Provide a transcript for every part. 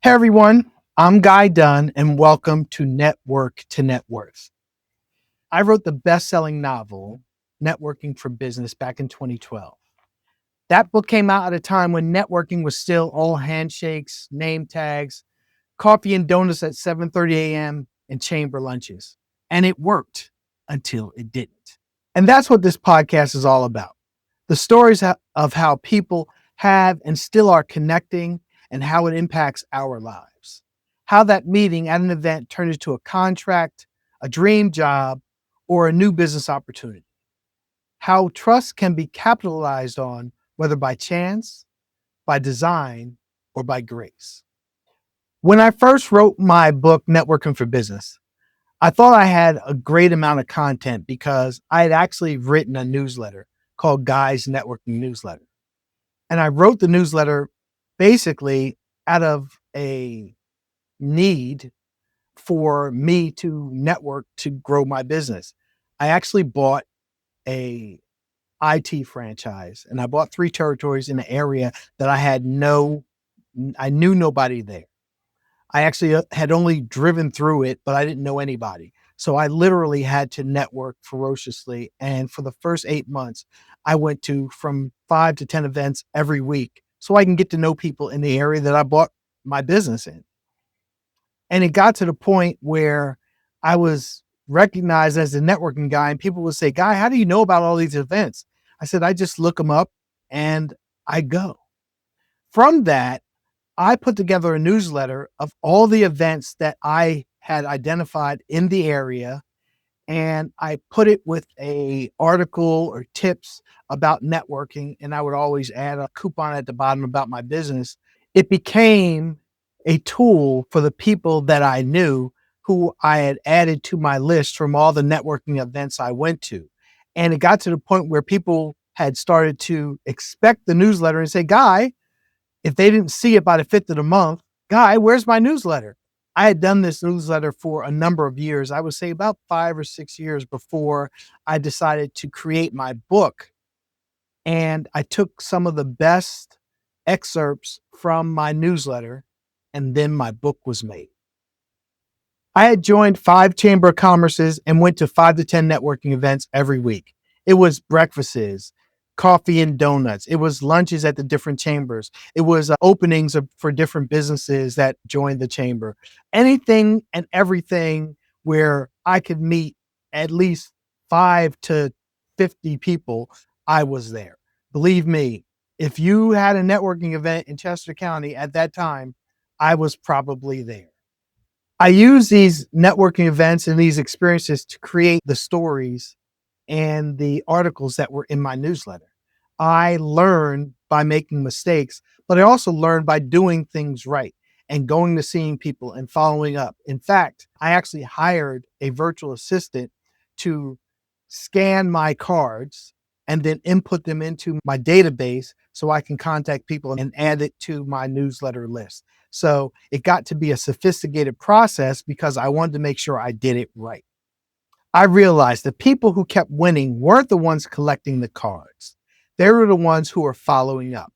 Hey everyone, I'm Guy Dunn and welcome to Network to Net Worth. I wrote the best-selling novel, Networking for Business, back in 2012. That book came out at a time when networking was still all handshakes, name tags, coffee and donuts at 7:30 a.m. and chamber lunches. And it worked until it didn't. And that's what this podcast is all about. The stories of how people have and still are connecting and how it impacts our lives. How that meeting at an event turned into a contract, a dream job, or a new business opportunity. How trust can be capitalized on, whether by chance, by design, or by grace. When I first wrote my book, Networking for Business, I thought I had a great amount of content because I had actually written a newsletter called Guy's Networking Newsletter. And I wrote the newsletter basically out of a need for me to network to grow my business. I actually bought a IT franchise and I bought 3 territories in an area that I knew nobody there. I actually had only driven through it, but I didn't know anybody. So I literally had to network ferociously. And for the first 8 months, I went to from 5 to 10 events every week so I can get to know people in the area that I bought my business in. And it got to the point where I was recognized as a networking guy, and people would say, Guy, how do you know about all these events? I said, I just look them up and I go. From that, I put together a newsletter of all the events that I had identified in the area, and I put it with a article or tips about networking, and I would always add a coupon at the bottom about my business. It became a tool for the people that I knew who I had added to my list from all the networking events I went to. And it got to the point where people had started to expect the newsletter and say, Guy, if they didn't see it by the 5th of the month, Guy, where's my newsletter? I had done this newsletter for a number of years. I would say about 5 or 6 years before I decided to create my book. And I took some of the best excerpts from my newsletter, and then my book was made. I had joined 5 Chamber of Commerces and went to 5 to 10 networking events every week. It was breakfasts, coffee and donuts. It was lunches at the different chambers. It was openings for different businesses that joined the chamber. Anything and everything where I could meet at least 5 to 50 people, I was there. Believe me, if you had a networking event in Chester County at that time, I was probably there. I use these networking events and these experiences to create the stories and the articles that were in my newsletter. I learned by making mistakes, but I also learned by doing things right and going to seeing people and following up. In fact, I actually hired a virtual assistant to scan my cards and then input them into my database so I can contact people and add it to my newsletter list. So it got to be a sophisticated process because I wanted to make sure I did it right. I realized the people who kept winning weren't the ones collecting the cards. They were the ones who were following up.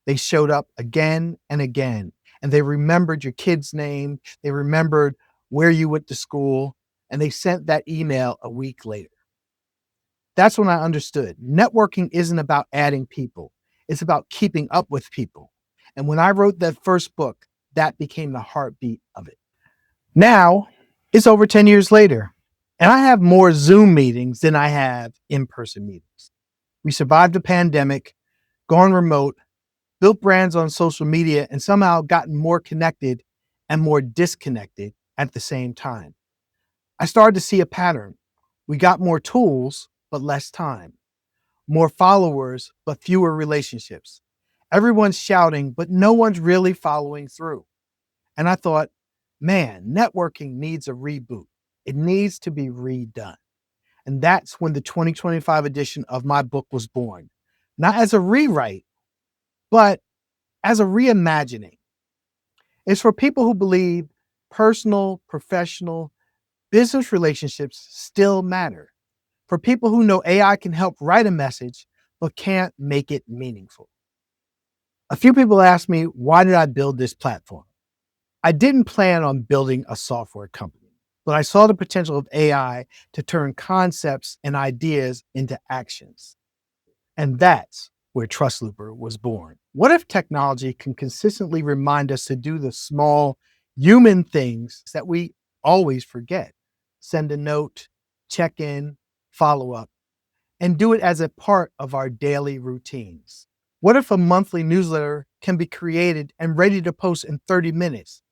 They showed up again and again, and they remembered your kid's name. They remembered where you went to school, and they sent that email a week later. That's when I understood networking isn't about adding people. It's about keeping up with people. And when I wrote that first book, that became the heartbeat of it. Now, it's over 10 years later, and I have more Zoom meetings than I have in-person meetings. We survived the pandemic, gone remote, built brands on social media, and somehow gotten more connected and more disconnected at the same time. I started to see a pattern. We got more tools, but less time. More followers, but fewer relationships. Everyone's shouting, but no one's really following through. And I thought, man, networking needs a reboot. It needs to be redone. And that's when the 2025 edition of my book was born. Not as a rewrite, but as a reimagining. It's for people who believe personal, professional, business relationships still matter. For people who know AI can help write a message, but can't make it meaningful. A few people ask me, why did I build this platform? I didn't plan on building a software company, but I saw the potential of AI to turn concepts and ideas into actions. And that's where Trust Looper was born. What if technology can consistently remind us to do the small human things that we always forget? Send a note, check in, follow up, and do it as a part of our daily routines. What if a monthly newsletter can be created and ready to post in 30 minutes,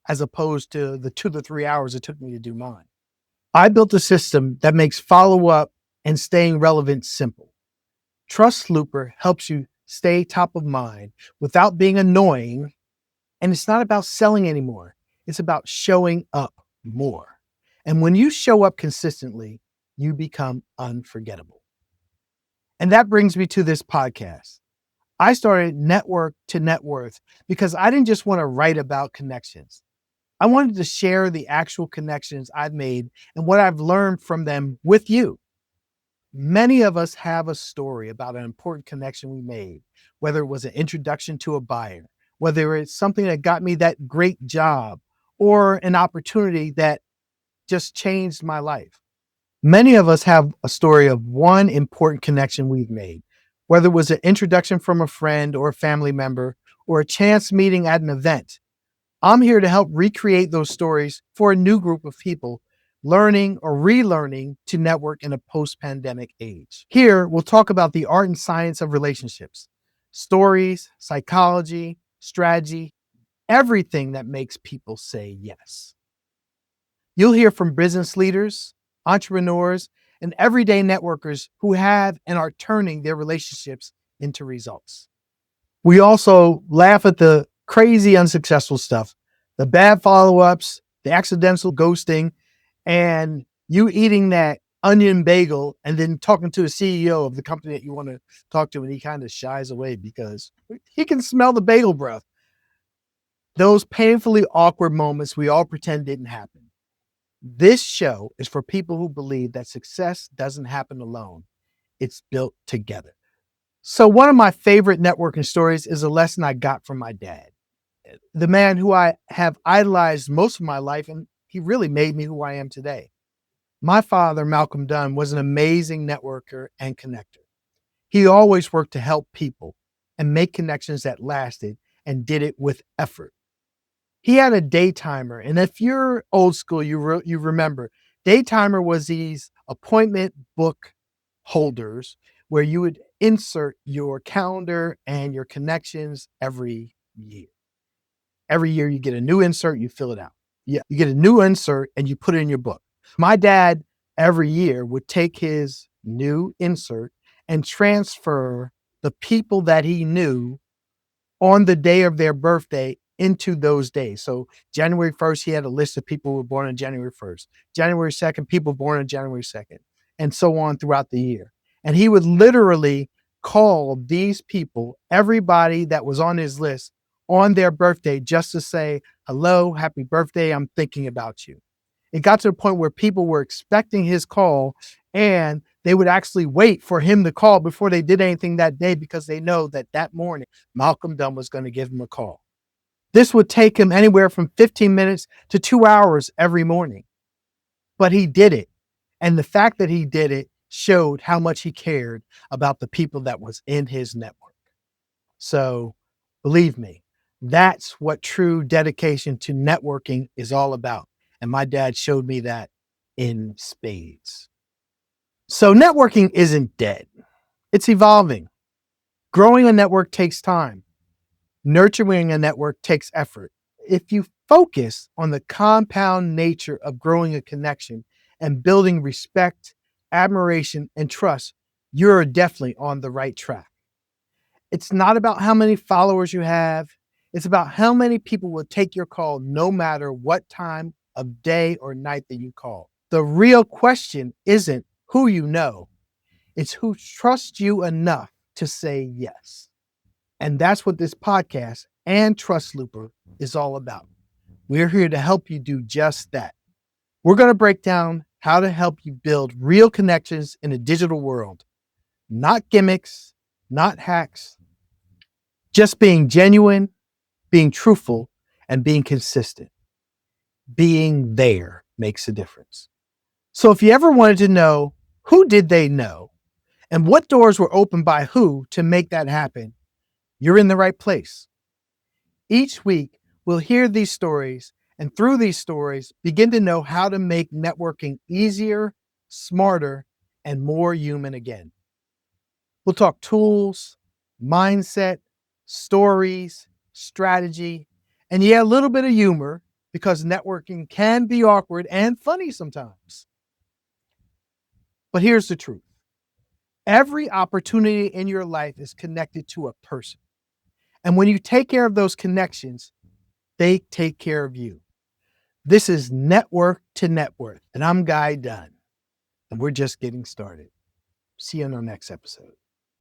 as opposed to the 2 to 3 hours it took me to do mine? I built a system that makes follow up and staying relevant simple. Trust Looper helps you stay top of mind without being annoying. And it's not about selling anymore, it's about showing up more. And when you show up consistently, you become unforgettable. And that brings me to this podcast. I started Network to Net Worth because I didn't just want to write about connections. I wanted to share the actual connections I've made and what I've learned from them with you. Many of us have a story about an important connection we made, whether it was an introduction to a buyer, whether it's something that got me that great job, or an opportunity that just changed my life. Many of us have a story of one important connection we've made, whether it was an introduction from a friend or a family member, or a chance meeting at an event. I'm here to help recreate those stories for a new group of people learning or relearning to network in a post-pandemic age. Here, we'll talk about the art and science of relationships, stories, psychology, strategy, everything that makes people say yes. You'll hear from business leaders, entrepreneurs, and everyday networkers who have and are turning their relationships into results. We also laugh at the crazy unsuccessful stuff, the bad follow-ups, the accidental ghosting, and you eating that onion bagel and then talking to a CEO of the company that you want to talk to, and he kind of shies away because he can smell the bagel breath. Those painfully awkward moments we all pretend didn't happen. This show is for people who believe that success doesn't happen alone. It's built together. So one of my favorite networking stories is a lesson I got from my dad, the man who I have idolized most of my life, and he really made me who I am today. My father, Malcolm Dunn, was an amazing networker and connector. He always worked to help people and make connections that lasted, and did it with effort. He had a day timer, and if you're old school, you remember day timer was these appointment book holders where you would insert your calendar and your connections every year. Every year you get a new insert, you fill it out. Yeah, you get a new insert and you put it in your book. My dad every year would take his new insert and transfer the people that he knew on the day of their birthday into those days. So January 1st, he had a list of people who were born on January 1st. January 2nd, people born on January 2nd, and so on throughout the year. And he would literally call these people, everybody that was on his list, on their birthday just to say, hello, happy birthday, I'm thinking about you. It got to the point where people were expecting his call, and they would actually wait for him to call before they did anything that day, because they know that that morning Malcolm Dunn was going to give him a call. This would take him anywhere from 15 minutes to 2 hours every morning, but he did it. And the fact that he did it showed how much he cared about the people that was in his network. So believe me, that's what true dedication to networking is all about. And my dad showed me that in spades. So networking isn't dead. It's evolving. Growing a network takes time. Nurturing a network takes effort. If you focus on the compound nature of growing a connection and building respect, admiration, and trust, you're definitely on the right track. It's not about how many followers you have. It's about how many people will take your call no matter what time of day or night that you call. The real question isn't who you know. It's who trusts you enough to say yes. And that's what this podcast and Trust Looper is all about. We're here to help you do just that. We're going to break down how to help you build real connections in a digital world. Not gimmicks, not hacks, just being genuine, being truthful, and being consistent. being there makes a difference. So if you ever wanted to know who did they know and what doors were opened by who to make that happen, you're in the right place. Each week, we'll hear these stories, and through these stories, begin to know how to make networking easier, smarter, and more human again. We'll talk tools, mindset, stories, strategy, and yeah, a little bit of humor because networking can be awkward and funny sometimes. But here's the truth. Every opportunity in your life is connected to a person. And when you take care of those connections, they take care of you. This is Network to Net Worth, and I'm Guy Dunn, and we're just getting started. See you on our next episode.